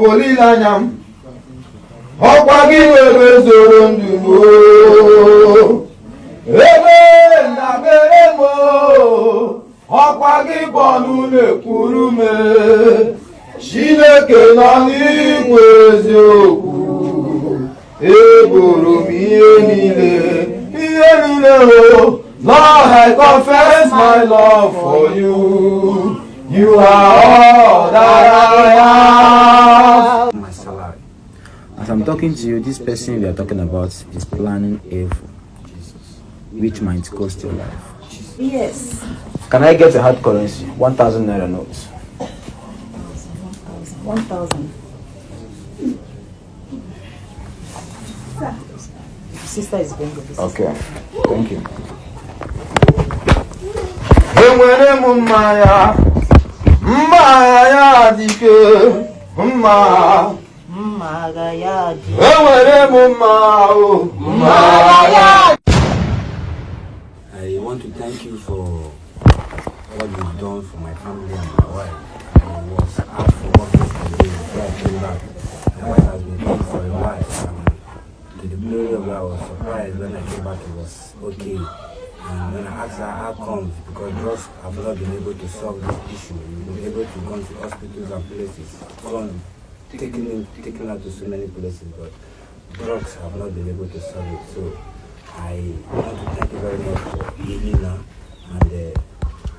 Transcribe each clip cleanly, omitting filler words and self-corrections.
Olilanyam, Okwagi Zorundumo, Ebe Naberemo, Okwagi Bonune Kurume, Shileke Nani Kwezoku, Eburumi Yenile, Lord, I confess my love for you. You are all that I have. My salary. As I'm talking to you, this person we are talking about is planning evil, which might cost your life. Yes. Can I get a hard currency? 1,000 naira notes. 1,000. Sister is going to be. Okay. Thank you. Mmaya dike mma Mmaga ya di. enwere m mma o mmaya. I want to thank you for what you've done for my family and my wife. I was out for work yesterday before I came back. My wife has been ill for a while, and to the glory of God, I was surprised when I came back it was okay. And when I asked her how comes, because drugs have not been able to solve this issue. We've been able to go to hospitals and places, taking her to so many places, but drugs have not been able to solve it. So I want to thank you very much for healing her, and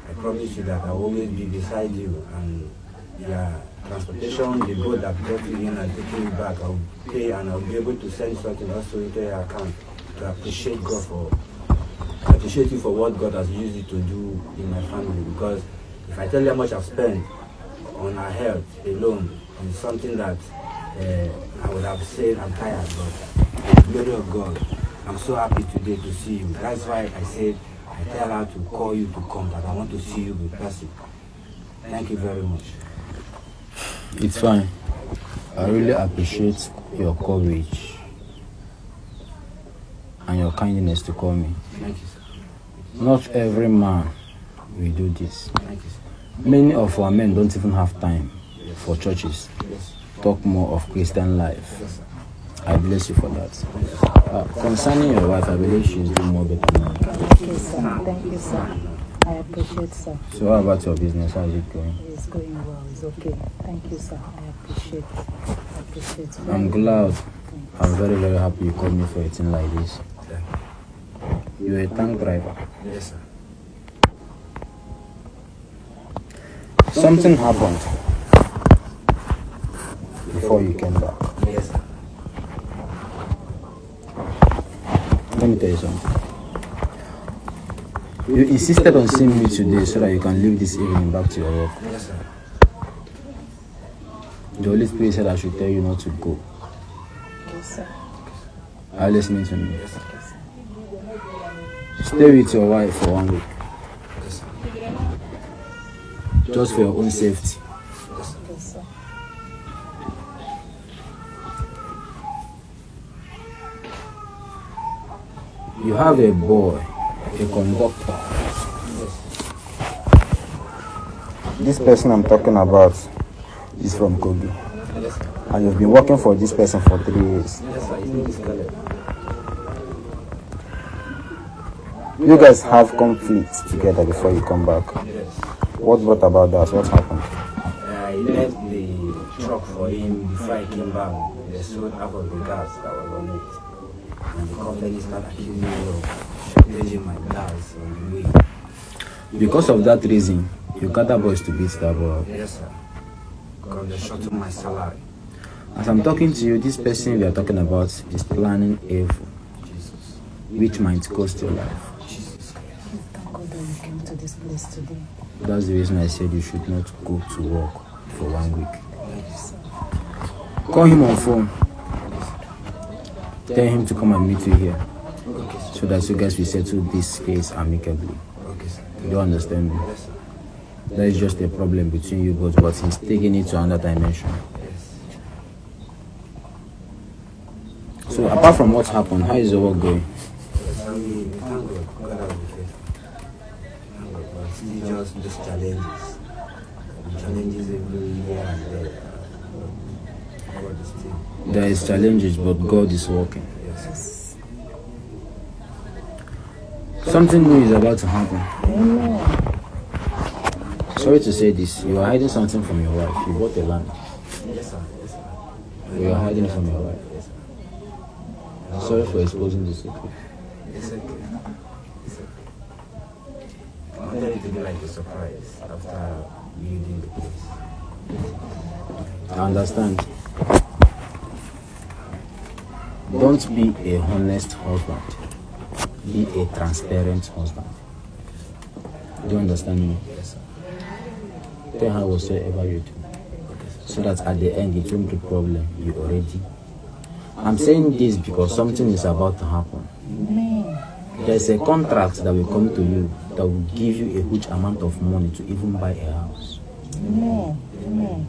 I promise you that I will always be beside you. And yeah, transportation, the boat that brought you in and taking you back, I'll pay, and I'll be able to send something also into your account to appreciate God for. I appreciate you for what God has used you to do in my family, because if I tell you how much I've spent on our health alone, it's something that I would have said I'm tired, but the glory of God, I'm so happy today to see you. That's why I said I tell her to call you to come, that I want to see you in person. Thank you very much. It's fine. I really appreciate your courage and your kindness to call me. Thank you, sir. Not every man will do this. Thank you, sir. Many of our men don't even have time for churches. Yes. Talk more of Christian life. Yes, I bless you for that. Concerning your wife, I believe she's doing more better now. Thank you, sir. Thank you, sir. I appreciate, sir. So how about your business? How is it going? It's going well. It's okay. Thank you, sir. I appreciate. I'm glad. I'm very, very happy you called me for a thing like this. You're a tank driver. Yes, sir. Something happened before you came back. Yes, sir. Let me tell you something. You insisted on seeing me today so that you can leave this evening back to your work. Yes, sir. The Holy Spirit said I should tell you not to go. Yes, sir. Are you listening to me? Yes, sir. Stay with your wife for 1 week. Yes, sir. Just for your own safety. Yes, sir. You have a boy, a conductor. Yes. This person I'm talking about is from Kogi. Yes, and you've been working for this person for 3 years. Yes, sir. You guys have conflicts together before you come back. Yes. What brought about that? What happened? I left the truck for him before I came back. They sold half of the gas that was on it. And the company started accusing me of shortaging my gas on the way. Because of that reason, you gather boys to beat that boy. Yes, sir. Because they shortened my salary. As I'm talking to you, this person we are talking about is planning evil, which might cost your life. Thank God that you came to this place today. That's the reason I said you should not go to work for 1 week. Call him on phone. Tell him to come and meet you here. So that you guys will settle this case amicably. You understand me? That is just a problem between you both, but he's taking it to another dimension. So apart from what happened, how is your work going? Just these challenges every year and there. There is challenges, but God is working. Yes. Something new is about to happen. Amen. Sorry to say this, you are hiding something from your wife. You bought a land. Yes, sir. Yes, sir. You are hiding it from your wife. Yes, sir. Sorry for exposing the secret. It's okay. It's okay. I wanted it to be like a surprise after building the place. I understand. Don't be a honest husband. Be a transparent husband. Do you understand me? Yes, sir. Tell her whatsoever you do, so that at the end it won't be a problem. You already. I'm saying this because something is about to happen. Amen. There's a contract that will come to you that will give you a huge amount of money to even buy a house. Amen. Amen.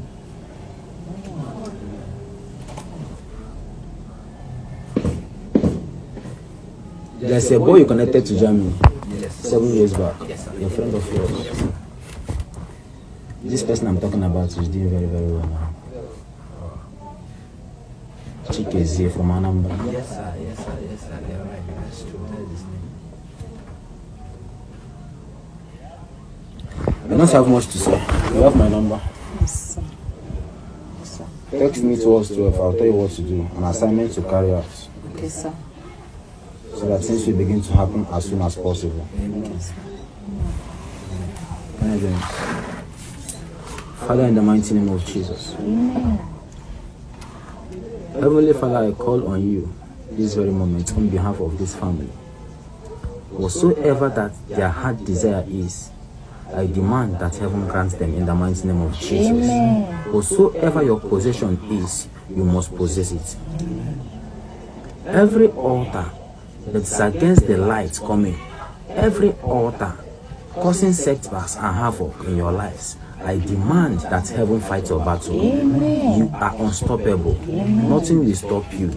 There's a boy you connected to Germany Yes. 7 years back. Yes, sir. A friend of yours. This person I'm talking about is doing very, very well now. Chike is here from Anambra. Yes, sir. Yes, sir. Yes, sir. You're right. That's true. That is his name. I don't have much to say. You have my number. Yes, sir. Yes, sir. Text me towards 12. I'll tell you what to do. An assignment to carry out. Okay, sir. So that things will begin to happen as soon as possible. Okay, sir. Can I join? Father, in the mighty name of Jesus. Amen. Heavenly Father, I call on you this very moment on behalf of this family. Whatsoever that their heart desire is, I demand that heaven grants them in the mighty name of Jesus. Amen. Whatsoever your possession is, you must possess it. Every altar that's against the light coming, every altar causing setbacks and havoc in your lives, I demand that heaven fight your battle. Amen. You are unstoppable. Nothing will stop you.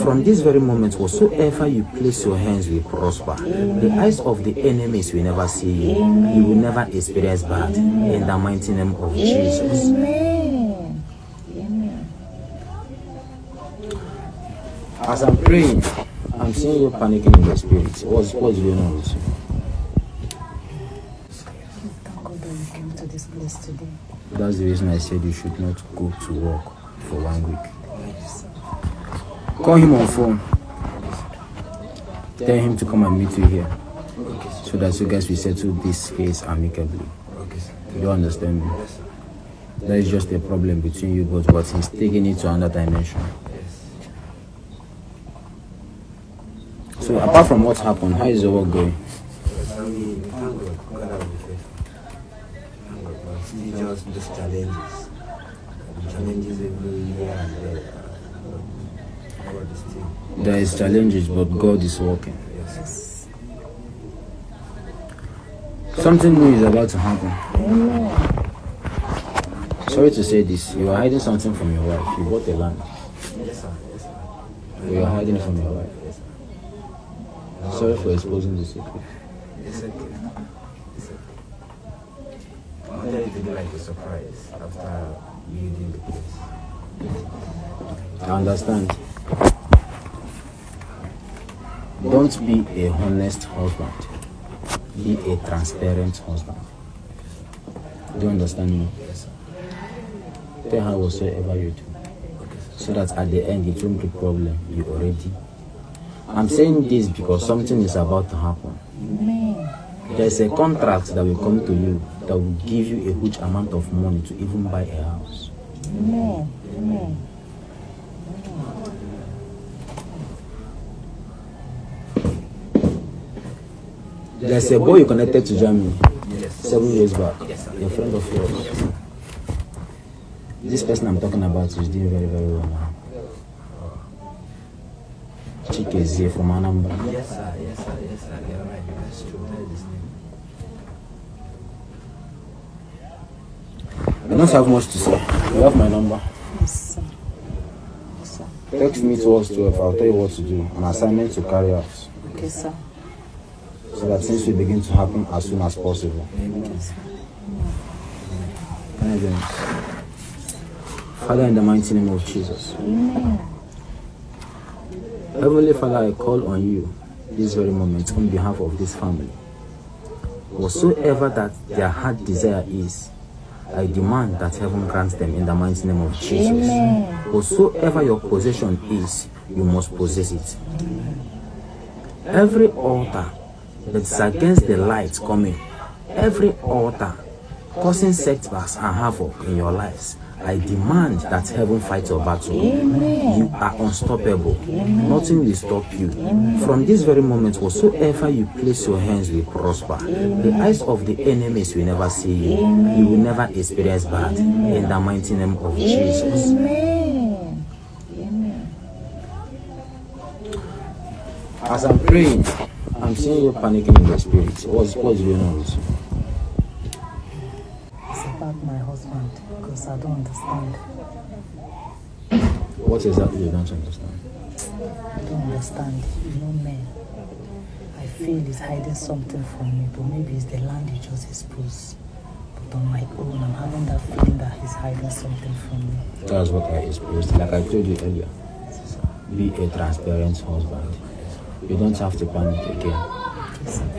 From this very moment, whatsoever you place your hands will prosper. The eyes of the enemies will never see you. You will never experience bad. In the mighty name of Jesus. Amen. Amen. As I'm praying, I'm seeing you panicking in the spirit. What's going on with you? Thank God that you came to this place today. That's the reason I said you should not go to work for 1 week. Call him on phone. Tell him to come and meet you here, so that you guys will settle this case amicably. Okay, sir. You don't understand me? Yes, sir. That is just a problem between you both, but he's taking it to another dimension. Yes. So apart from what happened, how is your work going? We thank God. God will be faithful. Thank God. But still just those challenges. The challenges every year and there. God is still. There is challenges, but God is working. Yes. Something new is about to happen. Amen. Sorry to say this, you are hiding something from your wife. You bought a land. Yes, sir. Yes, sir. You are hiding it from your wife. Yes, sir. Sorry for exposing the secret. It's okay. It's okay. I wanted it to be like a surprise after building the place. I understand. Don't be a honest husband. Be a transparent husband. Do you understand me? Yes, sir. Tell her whatsoever you do, so that at the end it won't be a problem. You already. I'm saying this because something is about to happen. Amen. There's a contract that will come to you that will give you a huge amount of money to even buy a house. Amen. Amen. There's a boy you connected to Germany Yes. 7 years back. Yes, sir. A friend of yours. This person I'm talking about is doing very, very well now. Chike is here from Anambra. Yes, sir. Yes, sir. Yes, sir. You're right. That's true. That is his name. I don't have much to say. You have my number. Yes, sir. Yes, sir. Text me towards 12. I'll tell you what to do. An assignment to carry out. Okay, sir. So that things will begin to happen as soon as possible. Okay, sir. Can I join? Father, in the mighty name of Jesus. Amen. Heavenly Father, I call on you this very moment on behalf of this family. Whatsoever that their heart desire is, I demand that heaven grants them in the mighty name of Jesus. Amen. Whatsoever your possession is, you must possess it. Every altar that's against the light coming, every altar causing setbacks and havoc in your lives, I demand that heaven fight your battle. Amen. You are unstoppable. Amen. Nothing will stop you. Amen. From this very moment, whatsoever you place your hands will prosper. Amen. The eyes of the enemies will never see you. Amen. You will never experience bad. Amen. In the mighty name of Jesus. Amen. Amen. As I'm praying, I'm seeing you panicking in the spirit. What's going on with you? It's about my husband because I don't understand. What exactly you don't understand? I don't understand. You know, man. I feel he's hiding something from me, but maybe it's the land he just exposed. But on my own, I'm having that feeling that he's hiding something from me. That's what I experienced. Like I told you earlier, be a transparent husband. You don't have to panic again.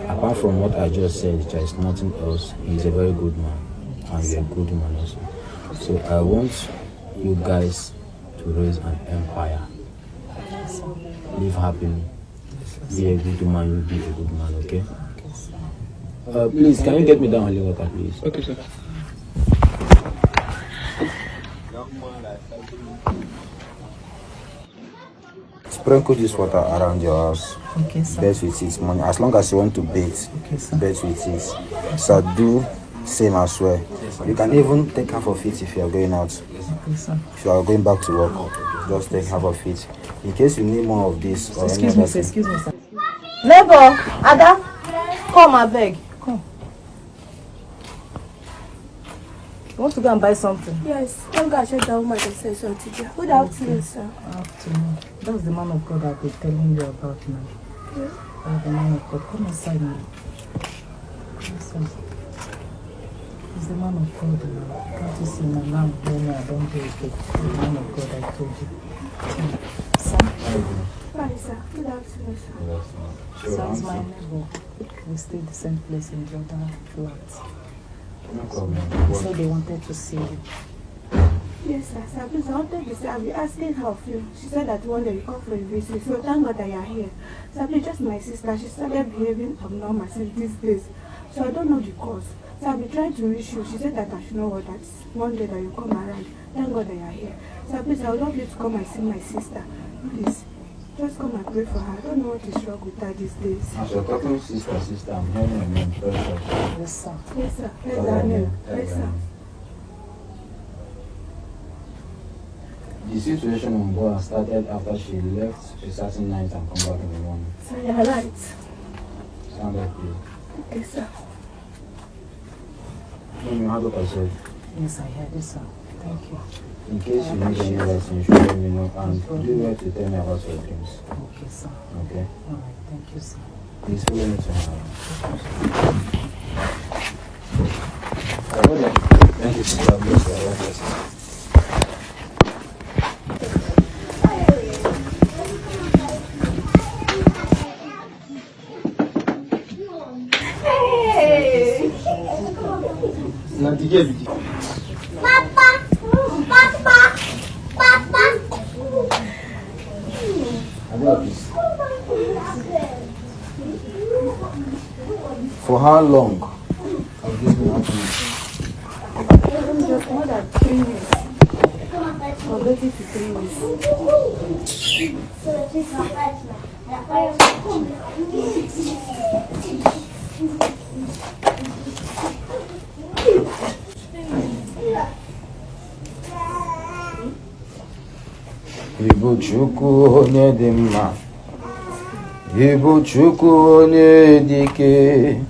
Apart from what I just said, there is nothing else. He's a very good man, and you're a good woman also. So I want you guys to raise an empire. Live happily. Be a good woman, you'll be a good man, okay? Please, can you get me down a little water, please? Okay, sir. Sprinkle this water around your house. Okay, sir. Bathe with it, money. As long as you want to bathe, Okay, sir. bathe with it. So do same as well. You can even take half of it if you are going out. Okay, sir. If you are going back to work, just take half of it. In case you need more of this or any Excuse other me, sir. thing. Excuse me, sir. Neighbor, Ada, come abeg. Come. You want to go and buy something? Yes, I'm going to check that woman that says something. Good afternoon, sir. Afternoon. That's the man of God I've been telling you about now. Yeah. That's the man of God. Come inside now. Come inside. He's the man of God now. Can't you see my man? No, I don't do it. The man of God I told you. Sir? Hi, sir. Good afternoon, sir. Son's my neighbor. We stay the same place in Jordan flat. No problem. They said they wanted to see you. Yes, sir. Sir, please, I wanted to say, I've been asking her of you. She said that one day you come for a visit, so thank God that you are here. Sir, please, just my sister. She started behaving abnormal since these days. So I don't know the cause. So I've been trying to reach you. She said that I should know what that's one day that you come around. Thank God that you are here. So please, I would love you to come and see my sister. Please, just come and pray for her. I don't know what is wrong with her these days. As you're talking sister, I'm hearing your name. Yes, sir. Yes, sir. Yes, Daniel. Yes, sir. The situation on board started after she left a certain night and come back in the morning. Sir, you are right. Stand up, please. Yes, sir. No, you have what I said. Yes, I heard it, sir. Thank you. In case you need any lesson, you should let me know and do well to tell me about your dreams. Okay, sir. Okay? Alright, thank you, sir. Please follow me to my house. Thank you, sister. Bless you. God bless you. For how long have this been happening? Just more than 3 weeks. Or maybe to 3 weeks. Ibu Chukwu onye dị mma, Ibu Chukwu onye dike,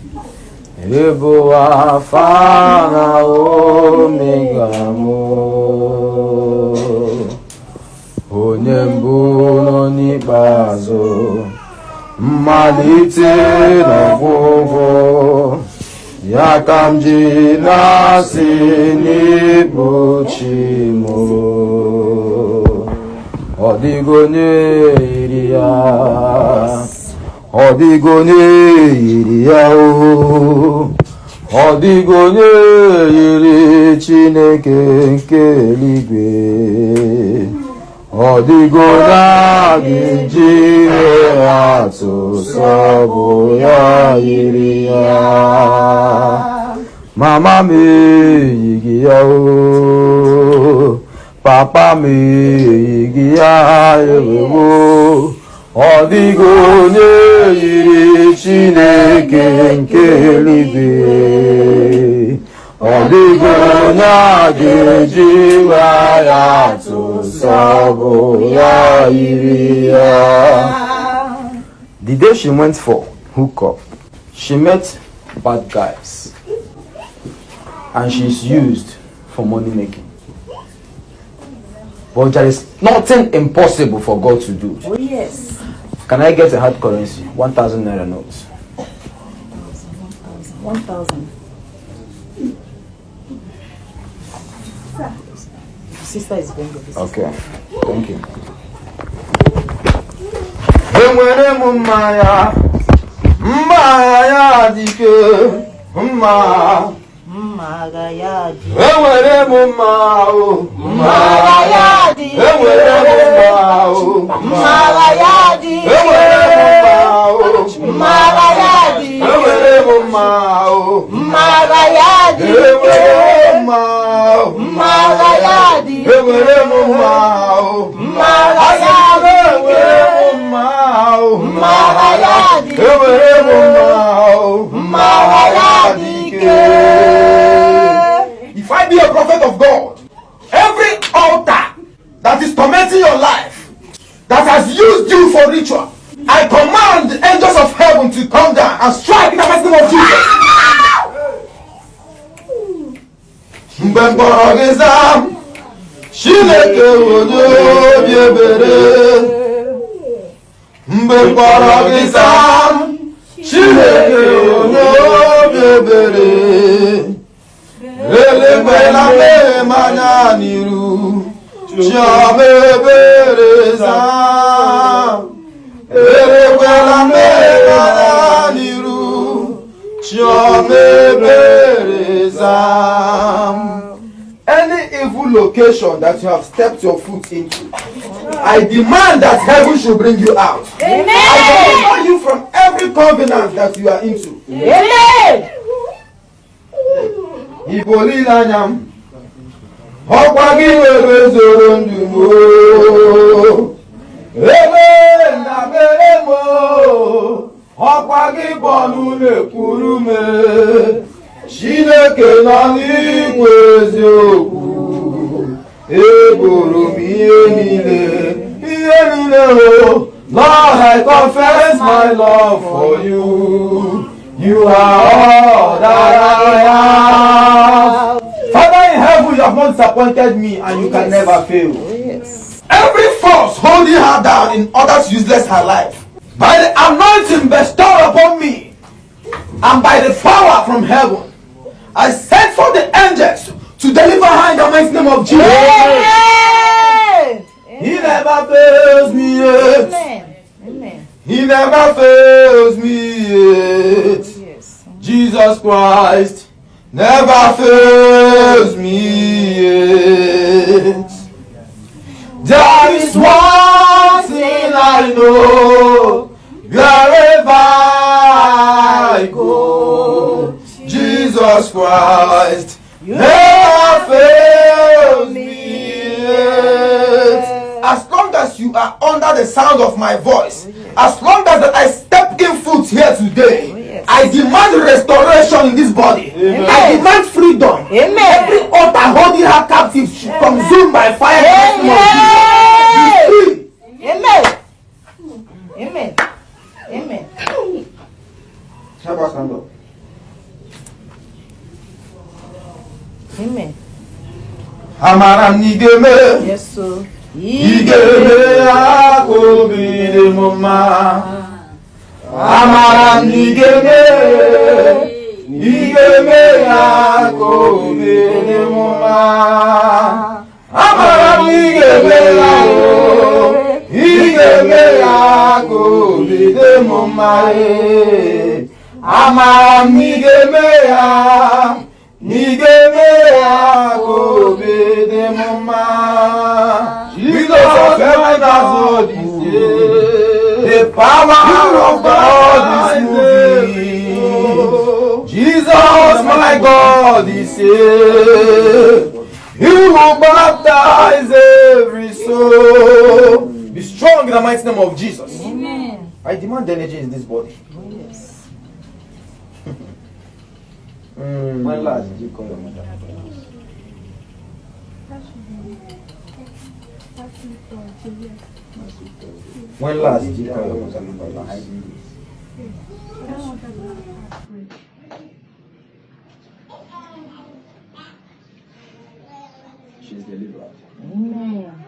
Ibu Alfa na Omega mụ, onye mbụ nọ n'ikpeazụ, mmalite na ọgwụgwụ, Yakamji nasini buchimo Odigone iria o Odigone iri Chineke nke eluigwe Odigona giji atụ sọbụ ya yiri ya Mama m eyighị ya o Papa m eyighị ya ewewo Odigone yiri Chineke nke eluigwe Odigona giji ya atụ sọbụ ya yiri ya. The day she went for hookup, she met bad guys and she's used for money making. But there is nothing impossible for God to do. Oh yes. Can I get a hard currency? 1,000 naira notes. 1,000. Sister is going to visit. Okay, thank you. Enwere m mmanya ya dike mma ya di. Enwere m mma ya di. Enwere m mma ya di. Enwere m mma ya di. Enwere m mma ya di. Enwere m mma ya di. Enwere m mma If I be a prophet of God, every altar that is tormenting your life, that has used you for ritual, I command the angels of heaven to come down and strike in the mighty name of Jesus. Chineke onye obi ebere mgbe mkpọrọ gị zaa Chineke onye obi ebere elekwela mmehie m anya n'iru chiọma ebere zaa elekwela mmehie m anya n'iru chiọma ebere zaa. Any evil location that you have stepped your foot into, I demand that heaven should bring you out. Amen. I deliver you from every covenant that you are into. Amen. Ibolilanyam, Okwagi were zoro ndumo, Ebe na beremo, Okwagi bonu nekurume. Chineke nọ n'igwe eziokwu eboro m ihe niile o. Lord, I confess my love for you. You are all that I have. Father in heaven, you have not disappointed me and you can never fail. Yes. Every force holding her down in order to useless her life, by the anointing bestowed upon me and by the power from heaven, I sent for the angels to deliver her in the mighty name of Jesus. Amen. He never fails me yet. Amen. Amen. He never fails me yet. Yes. Jesus Christ never fails me yet. There is one thing I know, wherever I go, Jesus Christ never fails me yet. As long as you are under the sound of my voice, as long as that I step in foot here today, I demand restoration in this body. Amen. I demand freedom. Amen. Every altar holding her captive should consumed by fire. Amen. Amen. Amen. Stand up. Amen. Amara nigeme. Yes, so. Igeme akobide mama. Amara nigeme. Igeme ya kobede muma. Amara igeme ya o. Igeme ya kobede muma. Amara igeme ya. Igeme ya kobede muma. Jesus of heaven has all this day. The power of God is moving. Jesus, my God, is here. He will baptize every soul. Be strong in the mighty name of Jesus. Amen. I demand energy in this body. Yes. When last did you call your mother? When last did you call your mother? She's delivered. Amen.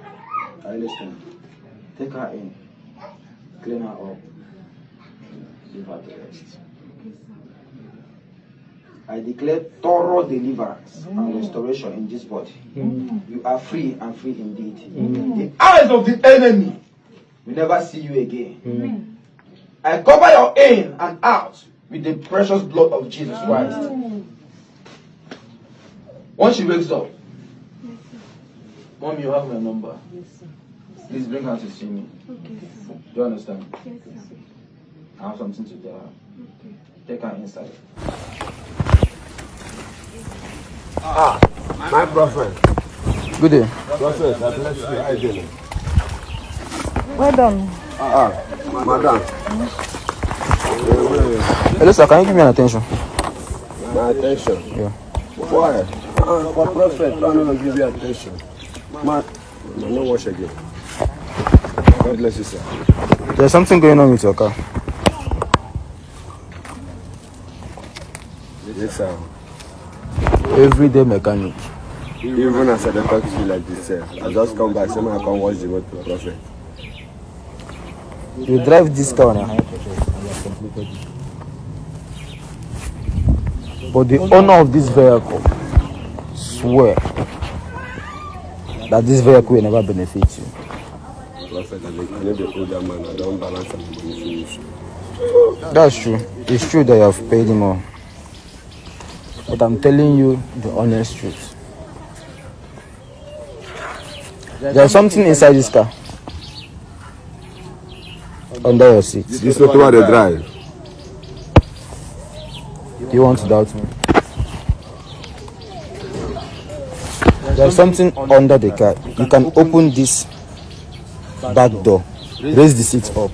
I listen. Take her in. Clean her up. Leave her to rest. I declare thorough deliverance and restoration in this body. You are free and free indeed. The eyes of the enemy will never see you again. I cover your in and out with the precious blood of Jesus Christ. Once she wakes up, Mom, you have my number. Please bring her to see me. Do you understand? I have something to tell her. Take her inside. My prophet. Good day. Prophet, I bless you. How you doing? Well done. Madam. Hello, sir. Can you give me an attention? My attention. Yeah. Why? For prophet, I'm not going to give you attention. Man, no wash again. God bless you, sir. There's something going on with your car. Yes, sir. Everyday mechanic. Even as I talk to you like this, sir, I just come back, say I come watch the road to prophet. You drive this car on a high pressure and you have completed it. But the owner of this vehicle swear that this vehicle will never benefit you. Prophet, I know the older man, I don't balance and finish. That's true. It's true that you have paid him all. But I'm telling you the honest truth. There's something inside this car. Under your seat. This is not what they drive. You want to doubt me? There's something under the car. You can open this back door. Raise the seat up.